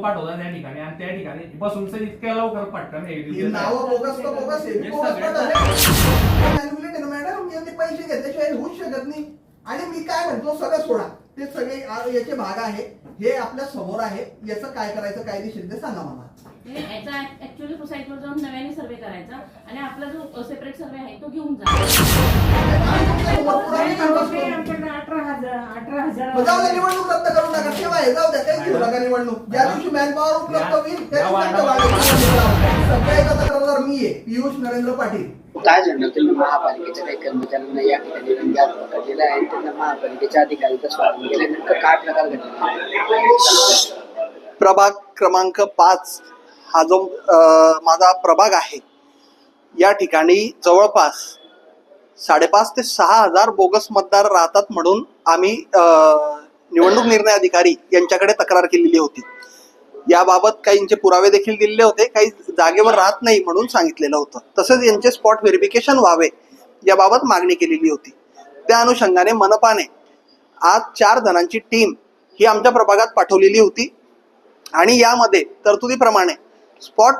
पाठवतात त्या ठिकाणी आणि त्या ठिकाणी बसून इतक्या लवकर पटकन नावं बोगस तर बोगस आहे. मॅडम यांनी पैसे घेतल्याशिवाय होऊच शकत नाही. आणि मी काय म्हणतो सगळं सोडा, ते सगळे याचे भाग आहे, हे आपल्या समोर आहे. याचं काय करायचं कायदेशीर ते सांगा मला. याचा ऍक्च्युअली सोसायटीवर जाऊन नव्याने सर्वे करायचा आणि आपला जो सेपरेट सर्वे आहे तो घेऊन जा. निवडणूक रद्द करू नका, ठेवा हे जाऊ द्या, काही घेऊ नका निवडणूक. ज्या दिवशी मॅनपॉवर उपलब्ध होईल त्या सगळ्या तक्रारदार मी आहे, पियुष नरेंद्र पाटील. काय झालं तुम्ही महापालिकेच्या काही कर्मचाऱ्यांना या ठिकाणी रंग्यात पकडलेलं आहे, त्यांना महापालिकेच्या अधिकाऱ्यांचा स्वागत केलं, नेमकं काय प्रकार घडला? प्रभाग क्रमांक 5 हा जो माझा प्रभाग आहे, या ठिकाणी जवळपास 5,500 ते 6,000 बोगस मतदार राहतात म्हणून आम्ही निवडणूक निर्णय अधिकारी यांच्याकडे तक्रार केलेली होती. याबाबत काहींचे पुरावे देखील दिलेले होते, काही जागेवर राहत नाही म्हणून सांगितलेलं होतं. तसेच यांचे स्पॉट व्हेरिफिकेशन व्हावे याबाबत मागणी केलेली होती. त्या अनुषंगाने मनपाने आज 4 जणांची टीम ही आमच्या प्रभागात पाठवलेली होती आणि यामध्ये तरतुदीप्रमाणे स्पॉट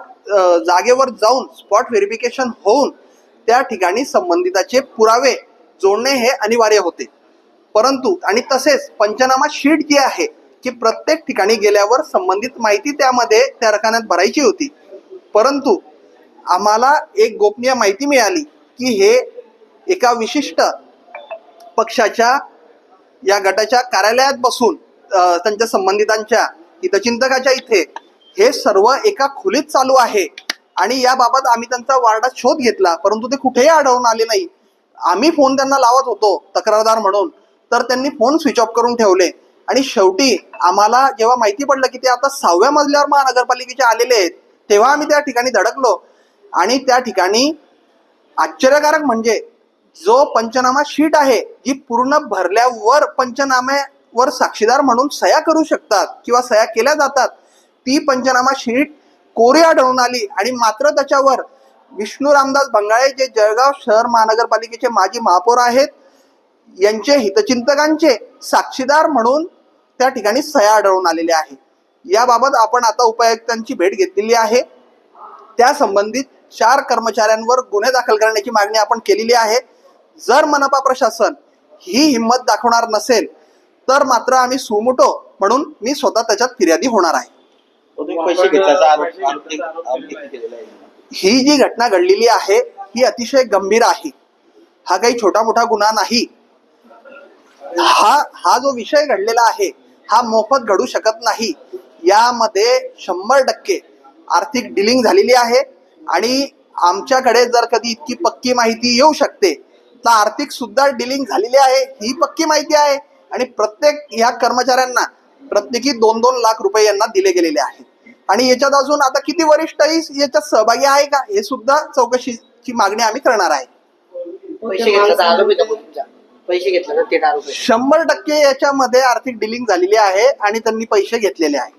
जागेवर जाऊन स्पॉट व्हेरिफिकेशन होऊन त्या ठिकाणी संबंधिताचे पुरावे जोडणे हे अनिवार्य होते. परंतु आणि तसेच पंचनामा शीट जी आहे की प्रत्येक ठिकाणी गेल्यावर संबंधित माहिती त्यामध्ये त्या रकान्यात भरायची होती. परंतु आम्हाला एक गोपनीय माहिती मिळाली की हे एका विशिष्ट पक्षाच्या या गटाच्या कार्यालयात बसून त्यांच्या संबंधितांच्या हितचिंतकाच्या इथे हे सर्व एका खोलीत चालू आहे आणि याबाबत आम्ही त्यांचा वार्डात शोध घेतला, परंतु ते कुठेही आढळून आले नाही. आम्ही फोन त्यांना लावत होतो तक्रारदार म्हणून, तर त्यांनी फोन स्विच ऑफ करून ठेवले. आणि शेवटी आम्हाला जेव्हा माहिती पडलं की ते आता 6व्या मजल्यावर महानगरपालिकेचे आलेले आहेत, तेव्हा आम्ही त्या ठिकाणी धडकलो. आणि त्या ठिकाणी आश्चर्यकारक म्हणजे जो पंचनामा शीट आहे जी पूर्ण भरल्यावर पंचनाम्यावर साक्षीदार म्हणून सह्या करू शकतात किंवा सह्या केल्या जातात, ती पंचनामा शीट कोरी आढळून आली. आणि मात्र त्याच्यावर विष्णू रामदास भंगाळे जे जळगाव शहर महानगरपालिकेचे माजी महापौर आहेत यांचे हितचिंतकांचे साक्षीदार म्हणून त्या ठिकाणी सह्या आढळून आलेल्या आहे. याबाबत आपण आता उपायुक्तांची भेट घेतलेली आहे. त्या संबंधित 4 कर्मचाऱ्यांवर गुन्हे दाखल करण्याची मागणी आपण केलेली आहे. जर मनपा प्रशासन ही हिंमत दाखवणार नसेल तर मात्र आम्ही सुमोटो म्हणून मी स्वतः त्याच्यात फिर्यादी होणार आहे. पैसे घेतल्याचा ही जी घटना घडलेली आहे ही अतिशय गंभीर आहे. हा काही छोटा मोठा गुन्हा नाही. हा जो विषय घडलेला आहे हा मोफत घडू शकत नाही. यामध्ये 100% आर्थिक डिलिंग झालेली आहे आणि आमच्याकडे जर कधी इतकी पक्की माहिती येऊ शकते तर आर्थिक सुद्धा डिलिंग झालेली आहे ही पक्की माहिती आहे. आणि प्रत्येक ह्या कर्मचाऱ्यांना प्रत्येकी 2-2 लाख रुपये यांना दिले गेलेले आहेत. आणि याच्यात अजून आता किती वरिष्ठही याच्यात सहभागी आहे का हे सुद्धा चौकशीची मागणी आम्ही करणार आहे. पैसे घेतल्याचा आरोप आहे का तुमचा? पैसे घेतल्याचा 13 आरोप आहे. 100% याच्यामध्ये आर्थिक डिलिंग झालेली आहे आणि त्यांनी पैसे घेतलेले आहे.